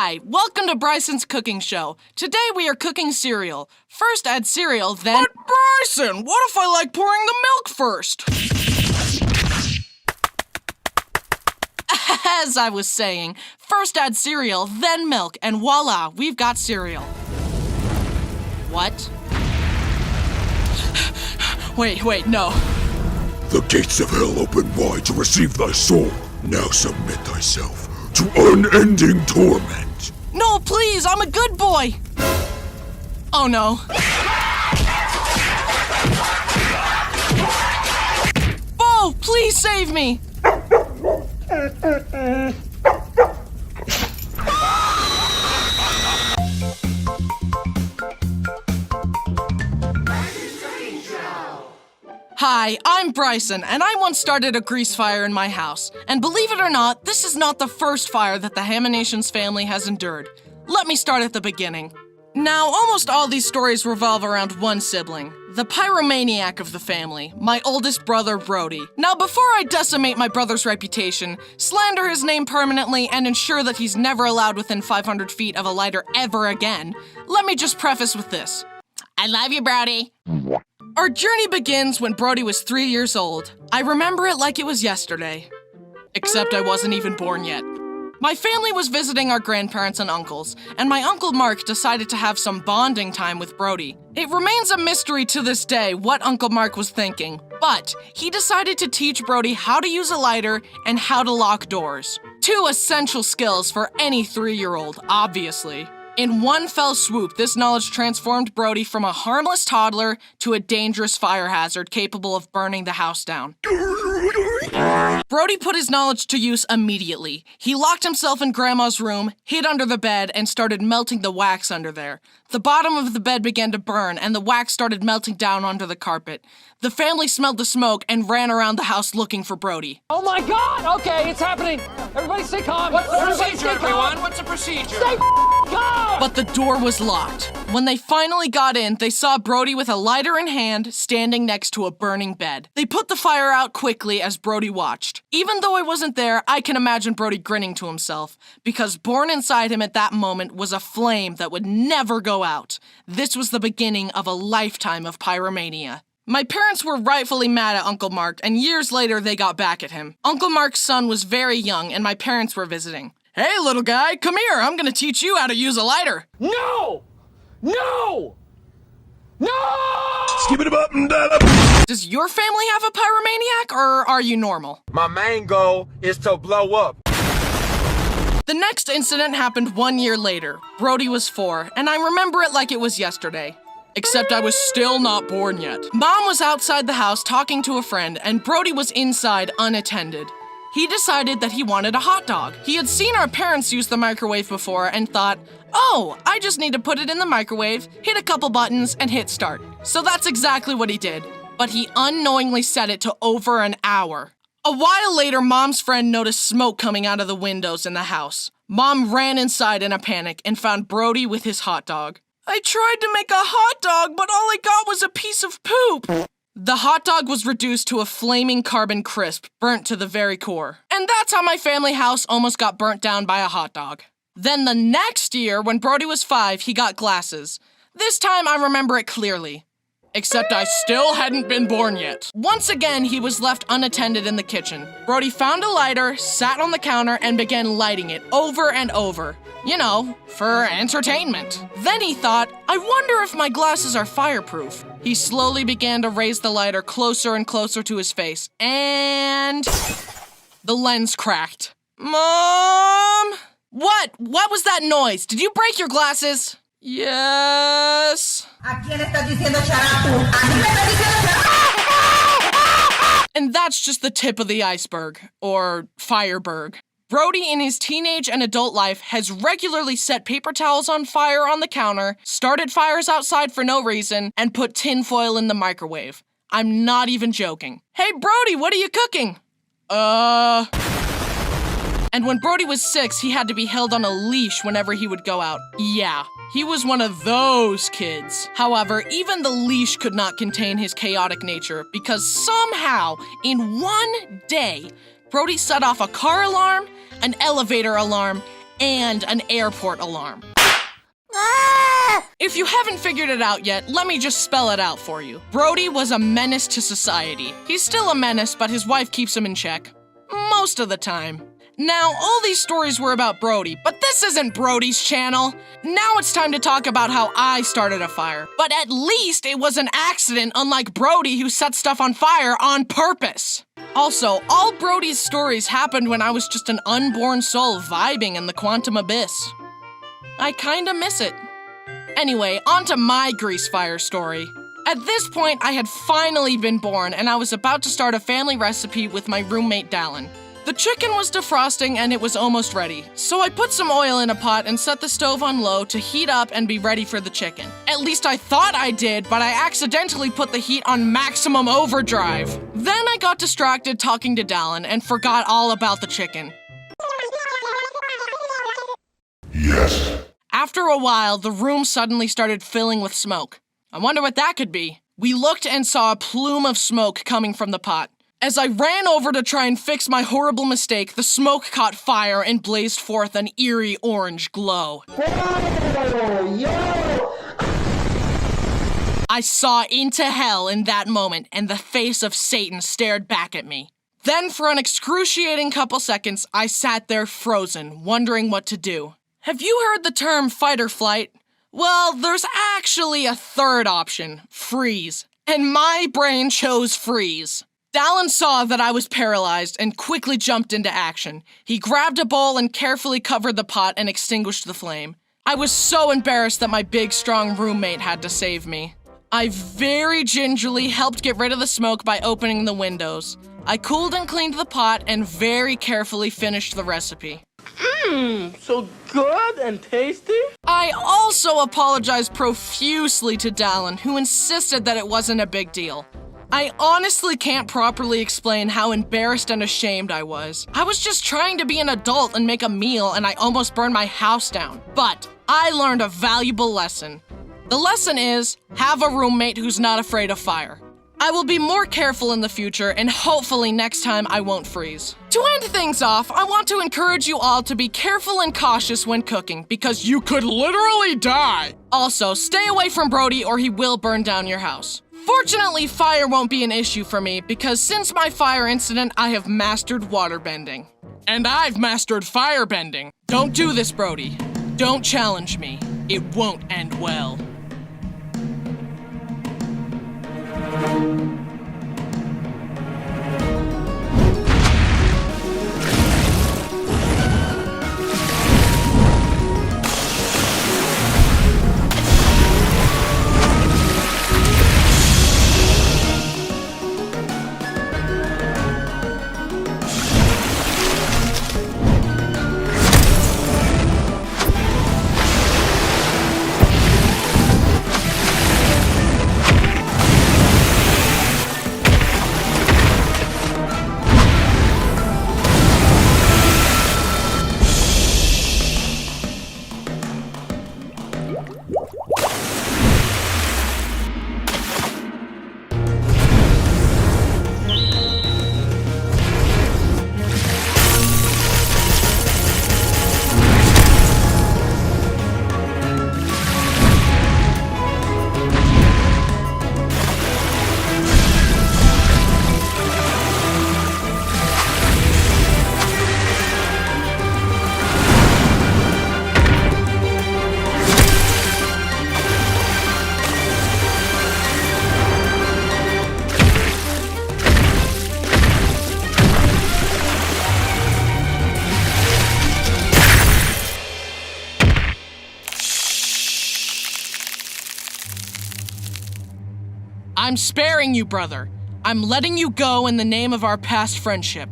Hi, welcome to Bryson's cooking show. Today we are cooking cereal. First add cereal, then— But Bryson, what if I like pouring the milk first? As I was saying, first add cereal, then milk, and voila, we've got cereal. What? Wait, no. The gates of hell open wide to receive thy soul. Now submit thyself to unending torment. No, please, I'm a good boy. Oh no. Bo, please save me. Hi, I'm Bryson, and I once started a grease fire in my house. And believe it or not, this is not the first fire that the Haminations family has endured. Let me start at the beginning. Now, almost all these stories revolve around one sibling, the pyromaniac of the family, my oldest brother, Brody. Now, before I decimate my brother's reputation, slander his name permanently, and ensure that he's never allowed within 500 feet of a lighter ever again, let me just preface with this. I love you, Brody. Our journey begins when Brody was 3 years old. I remember it like it was yesterday. Except I wasn't even born yet. My family was visiting our grandparents and uncles, and my Uncle Mark decided to have some bonding time with Brody. It remains a mystery to this day what Uncle Mark was thinking, but he decided to teach Brody how to use a lighter and how to lock doors. Two essential skills for any 3-year-old, obviously. In one fell swoop, this knowledge transformed Brody from a harmless toddler to a dangerous fire hazard capable of burning the house down. Brody put his knowledge to use immediately. He locked himself in Grandma's room, hid under the bed, and started melting the wax under there. The bottom of the bed began to burn, and the wax started melting down onto the carpet. The family smelled the smoke and ran around the house looking for Brody. Oh my God! Okay, it's happening! Everybody stay calm! What's the procedure, everyone? What's the procedure? Stay calm! But the door was locked. When they finally got in, they saw Brody with a lighter in hand, standing next to a burning bed. They put the fire out quickly as Brody watched. Even though I wasn't there, I can imagine Brody grinning to himself, because born inside him at that moment was a flame that would never go out. This was the beginning of a lifetime of pyromania. My parents were rightfully mad at Uncle Mark, and years later they got back at him. Uncle Mark's son was very young, and my parents were visiting. Hey, little guy, come here. I'm gonna teach you how to use a lighter. No! No! No! Skip it up and down. Does your family have a pyromaniac, or are you normal? My main goal is to blow up. The next incident happened 1 year later. Brody was 4, and I remember it like it was yesterday. Except I was still not born yet. Mom was outside the house talking to a friend, and Brody was inside unattended. He decided that he wanted a hot dog. He had seen our parents use the microwave before and thought, oh, I just need to put it in the microwave, hit a couple buttons, and hit start. So that's exactly what he did. But he unknowingly set it to over an hour. A while later, Mom's friend noticed smoke coming out of the windows in the house. Mom ran inside in a panic and found Brody with his hot dog. I tried to make a hot dog, but all I got was a piece of poop. The hot dog was reduced to a flaming carbon crisp, burnt to the very core. And that's how my family house almost got burnt down by a hot dog. Then the next year, when Brody was 5, he got glasses. This time I remember it clearly. Except I still hadn't been born yet. Once again, he was left unattended in the kitchen. Brody found a lighter, sat on the counter, and began lighting it over and over. You know, for entertainment. Then he thought, I wonder if my glasses are fireproof. He slowly began to raise the lighter closer and closer to his face, and the lens cracked. Mom? What? What was that noise? Did you break your glasses? Yes. And that's just the tip of the iceberg, or fireberg. Brody, in his teenage and adult life, has regularly set paper towels on fire on the counter, started fires outside for no reason, and put tinfoil in the microwave. I'm not even joking. Hey, Brody, what are you cooking? And when Brody was 6, he had to be held on a leash whenever he would go out. Yeah, he was one of those kids. However, even the leash could not contain his chaotic nature, because somehow, in one day, Brody set off a car alarm, an elevator alarm, and an airport alarm. If you haven't figured it out yet, let me just spell it out for you. Brody was a menace to society. He's still a menace, but his wife keeps him in check. Most of the time. Now, all these stories were about Brody, but this isn't Brody's channel. Now it's time to talk about how I started a fire. But at least it was an accident, unlike Brody who set stuff on fire on purpose. Also, all Brody's stories happened when I was just an unborn soul vibing in the quantum abyss. I kinda miss it. Anyway, on to my grease fire story. At this point, I had finally been born, and I was about to start a family recipe with my roommate Dallin. The chicken was defrosting and it was almost ready, so I put some oil in a pot and set the stove on low to heat up and be ready for the chicken. At least I thought I did, but I accidentally put the heat on maximum overdrive. Then I got distracted talking to Dallin and forgot all about the chicken. Yes. After a while, the room suddenly started filling with smoke. I wonder what that could be. We looked and saw a plume of smoke coming from the pot. As I ran over to try and fix my horrible mistake, the smoke caught fire and blazed forth an eerie orange glow. I saw into hell in that moment, and the face of Satan stared back at me. Then, for an excruciating couple seconds, I sat there frozen, wondering what to do. Have you heard the term fight or flight? Well, there's actually a third option, freeze. And my brain chose freeze. Dallin saw that I was paralyzed and quickly jumped into action. He grabbed a bowl and carefully covered the pot and extinguished the flame. I was so embarrassed that my big, strong roommate had to save me. I very gingerly helped get rid of the smoke by opening the windows. I cooled and cleaned the pot and very carefully finished the recipe. So good and tasty? I also apologized profusely to Dallin, who insisted that it wasn't a big deal. I honestly can't properly explain how embarrassed and ashamed I was. I was just trying to be an adult and make a meal, and I almost burned my house down. But I learned a valuable lesson. The lesson is, have a roommate who's not afraid of fire. I will be more careful in the future, and hopefully next time I won't freeze. To end things off, I want to encourage you all to be careful and cautious when cooking, because you could literally die. Also, stay away from Brody or he will burn down your house. Fortunately, fire won't be an issue for me, because since my fire incident, I have mastered waterbending. And I've mastered firebending. Don't do this, Brody. Don't challenge me. It won't end well. I'm sparing you, brother. I'm letting you go in the name of our past friendship.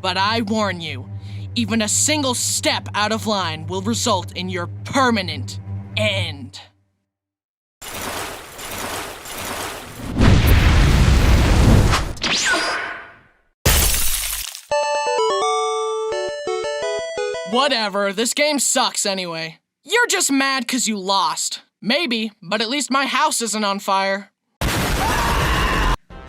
But I warn you, even a single step out of line will result in your permanent end. Whatever, this game sucks anyway. You're just mad 'cause you lost. Maybe, but at least my house isn't on fire.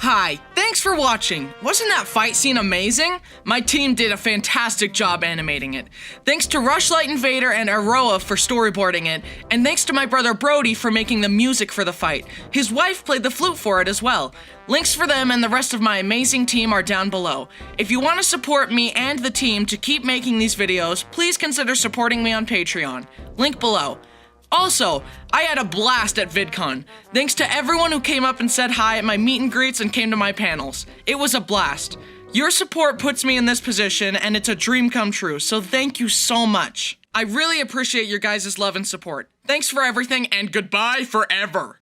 Hi, thanks for watching. Wasn't that fight scene amazing? My team did a fantastic job animating it. Thanks to Rushlight Invader and Aroa for storyboarding it, and thanks to my brother Brody for making the music for the fight. His wife played the flute for it as well. Links for them and the rest of my amazing team are down below. If you want to support me and the team to keep making these videos, please consider supporting me on Patreon. Link below. Also, I had a blast at VidCon. Thanks to everyone who came up and said hi at my meet and greets and came to my panels. It was a blast. Your support puts me in this position and it's a dream come true, so thank you so much. I really appreciate your guys' love and support. Thanks for everything and goodbye forever.